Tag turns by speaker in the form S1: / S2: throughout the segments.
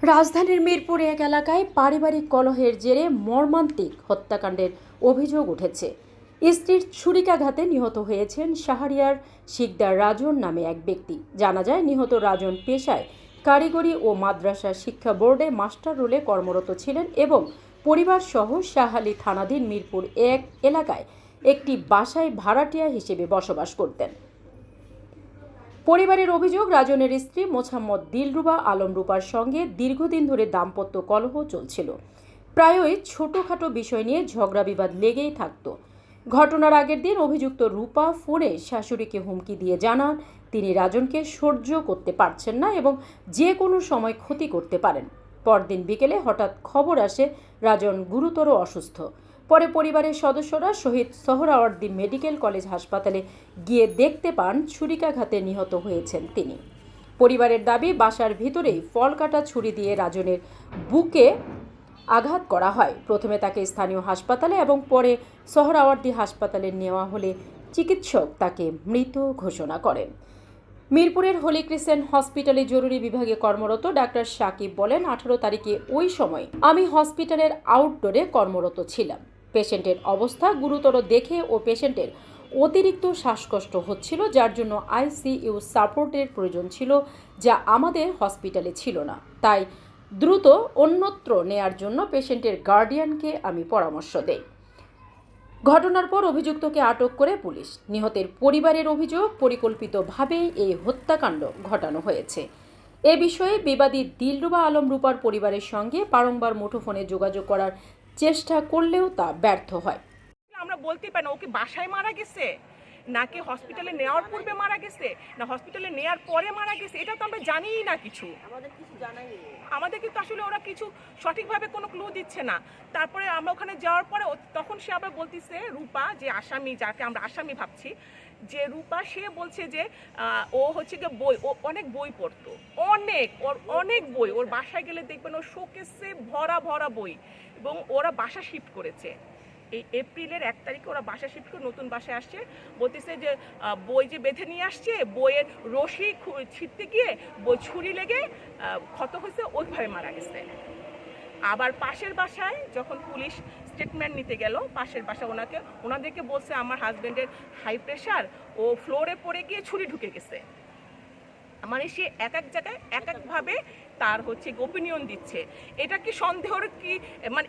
S1: রাজধানীর মিরপুর এক এলাকায় পারিবারিক কলহের জেরে মর্মান্তিক হত্যাকাণ্ডের অভিযোগ উঠেছে। স্ত্রীর ছুরিকাঘাতে নিহত হয়েছেন শাহরিয়ার শিকদার রাজন নামে এক ব্যক্তি। জানা যায়, নিহত রাজন পেশায় কারিগরি ও মাদ্রাসা শিক্ষা বোর্ডে মাস্টার রোলে কর্মরত ছিলেন এবং পরিবারসহ শাহালী থানাধীন মিরপুর এক এলাকায় একটি বাসায় ভাড়াটিয়া হিসেবে বসবাস করতেন। পরিবারের অভিযোগ, রাজনের স্ত্রী মোছাম্মদ দিলরুবা আলম রূপার সঙ্গে দীর্ঘদিন ধরে দাম্পত্য কলহ চলছিল। প্রায়ই ছোটখাটো বিষয় নিয়ে ঝগড়া বিবাদ লেগেই থাকত। ঘটনার আগের দিন অভিযুক্ত রূপা ফোনে শাশুড়িকে হুমকি দিয়ে জানান তিনি রাজনকে সহ্য করতে পারছেন না এবং যে কোনো সময় ক্ষতি করতে পারেন। পরদিন বিকেলে হঠাৎ খবর আসে রাজন গুরুতর অসুস্থ। পরে পরিবারের সদস্যরা শহীদ সোহরাওয়ার্দী মেডিকেল কলেজ হাসপাতালে গিয়ে দেখতে পান ছুরিকাঘাতে নিহত হয়েছেন তিনি। পরিবারের দাবি, বাসার ভিতরেই ফল কাটা ছুরি দিয়ে রাজনের বুকে আঘাত করা হয়। প্রথমে তাকে স্থানীয় হাসপাতালে এবং পরে সোহরাওয়ার্দী হাসপাতালে নেওয়া হলে চিকিৎসক তাকে মৃত ঘোষণা করেন। মিরপুরের হোলি ক্রিসেন্ট হসপিটালে জরুরি বিভাগে কর্মরত ডাক্তার সাকিব বলেন, 18 তারিখে ওই সময় আমি হসপিটালের আউটডোরে কর্মরত ছিলাম। পেশেন্টের অবস্থা গুরুতর দেখে ও পেশেন্টের অতিরিক্ত শ্বাসকষ্ট হচ্ছিল, যার জন্য আইসিইউ সাপোর্টের প্রয়োজন ছিল, যা আমাদের হসপিটালে ছিল না। তাই দ্রুত অন্যত্র নেয়ার জন্য পেশেন্টের গার্ডিয়ানকে আমি পরামর্শ দেই। ঘটনার পর অভিযুক্তকে আটক করে পুলিশ। নিহতের পরিবারের অভিযোগ, পরিকল্পিতভাবেই এই হত্যাকাণ্ড ঘটানো হয়েছে। এ বিষয়ে বিবাদী দিলরুবা আলম রূপার পরিবারের সঙ্গে বারংবার মুঠোফোনে যোগাযোগ করার চেষ্টা করলেও তা ব্যর্থ হয়।
S2: আমরা বলতে পারি না ওকে বাসায় মারা গেছে নাকি হসপিটালে নেওয়ার পূর্বে মারা গেছে না হসপিটালে নেওয়ার পরে মারা গেছে, এটা তো আমরা জানিই না কিছু। আমাদের কিন্তু আসলে ওরা কিছু সঠিকভাবে কোনো ক্লু দিচ্ছে না। তারপরে আমরা ওখানে যাওয়ার পরে তখন সে আবার বলতেছে, রূপা যে আসামি, যাকে আমরা আসামি ভাবছি, যে রূপা, সে বলছে যে ও হচ্ছে গিয়ে বই, ও অনেক বই পড়তো, অনেক বই, ওর বাসায় গেলে দেখবেন ওর শোকেসে ভরা ভরা বই, এবং ওরা বাসা শিফট করেছে। এই এপ্রিলের 1 তারিখে ওরা বাসা শিফট করে নতুন বাসায় আসছে। বলতেছে যে বই যে বেঁধে নিয়ে আসছে, বইয়ের রশি ছিঁড়তে গিয়ে বই ছুরি লেগে ক্ষত হয়েছে, ওইভাবে মারা গেছে। আবার পাশের বাসায় যখন পুলিশ স্টেটমেন্ট নিতে গেল, পাশের বাসা ওনাদেরকে বলছে আমার হাজব্যান্ডের হাই প্রেশার, ও ফ্লোরে পড়ে গিয়ে ছুরি ঢুকে গেছে। মানে সে এক এক জায়গায় এক একভাবে তার হচ্ছে ওপিনিয়ন দিচ্ছে। এটা কি সন্দেহের কি, মানে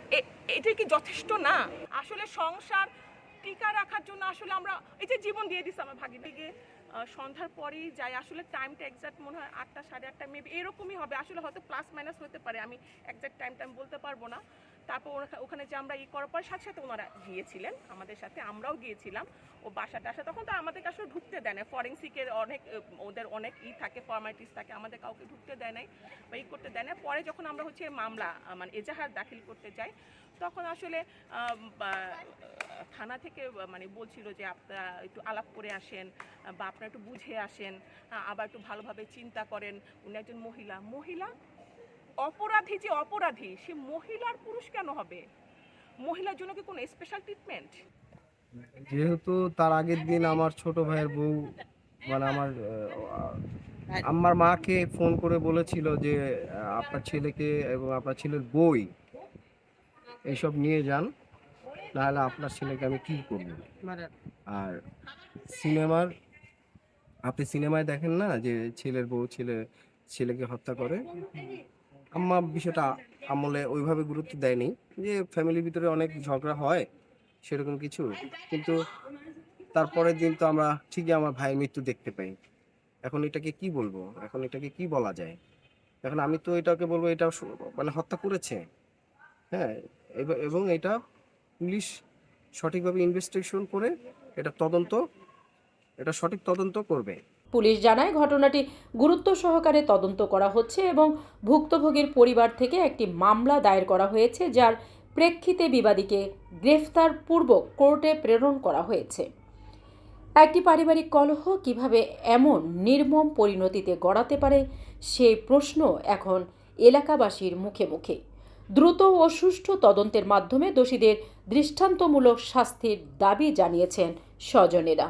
S2: এটা কি যথেষ্ট না? আসলে সংসার টিকা রাখার জন্য আসলে আমরা এই যে জীবন দিয়ে দিচ্ছি আমার ভাগিনা। গিয়ে সন্ধ্যার পরেই যাই, আসলে টাইমটা এক্সাক্ট মনে হয় 8টা 8:30 মেবি এরকমই হবে, আসলে হয়তো প্লাস মাইনাস হতে পারে, আমি এক্সাক্ট টাইম বলতে পারবো না। তারপর ওখানে যে আমরা করার পর সাথে সাথে ওনারা গিয়েছিলেন আমাদের সাথে, আমরাও গিয়েছিলাম। ও বাসাটা তখন তো আমাদেরকে আসলে ঢুকতে দেয় না, ফরেন্সিকের ওদের অনেক থাকে, ফর্মালিটিস থাকে, আমাদের কাউকে ঢুকতে দেয় নাই বা করতে দেয় না। পরে যখন আমরা হচ্ছে মামলা মানে এজাহার দাখিল করতে যাই, তখন আসলে থানা থেকে মানে বলছিল যে আপনারা একটু আলাপ করে আসেন বা আপনারা একটু বুঝে আসেন, আবার একটু ভালোভাবে চিন্তা করেন। উনি একজন মহিলা অপরাধী, যে অপরাধী সে মহিলার পুরুষ কেন হবে? মহিলার জন্য কি কোনো স্পেশাল ট্রিটমেন্ট?
S3: যেহেতু তার আগের দিন আমার ছোট ভাইয়ের বউ মানে আমার মাকে ফোন করে বলেছিল যে আপনার ছেলেকে এবং আপনার ছেলের বই এইসব নিয়ে যান, নাহলে আপনার ছেলেকে আমি কি করব। আর আপনি সিনেমায় দেখেন না যে ছেলের বউ ছেলেকে হত্যা করে। আম্মা বিষয়টা আমলে ওইভাবে গুরুত্ব দেয়নি, যে ফ্যামিলির ভিতরে অনেক ঝগড়া হয় সেরকম কিছু, কিন্তু তারপরের দিন তো আমরা ঠিকই আমার ভাইয়ের মৃত্যু দেখতে পাই। এখন এটাকে কি বলবো, এখন এটাকে কি বলা যায়? এখন আমি তো এটাকে বলবো এটা মানে হত্যা করেছে, হ্যাঁ, এবং এটা পুলিশ সঠিকভাবে ইনভেস্টিগেশন করে এটা সঠিক তদন্ত করবে।
S1: পুলিশ জানায়, ঘটনাটি গুরুত্ব সহকারে তদন্ত করা হচ্ছে এবং ভুক্তভোগীর পরিবার থেকে একটি মামলা দায়ের করা হয়েছে, যার প্রেক্ষিতে বিবাদীকে গ্রেফতার পূর্বক কোর্টে প্রেরণ করা হয়েছে। একটি পারিবারিক কলহ কিভাবে এমন নির্মম পরিণতিতে গড়াতে পারে, সেই প্রশ্ন এখন এলাকাবাসীর মুখে মুখে। দ্রুত ও সুষ্ঠু তদন্তের মাধ্যমে দোষীদের দৃষ্টান্তমূলক শাস্তির দাবি জানিয়েছেন স্বজনেরা।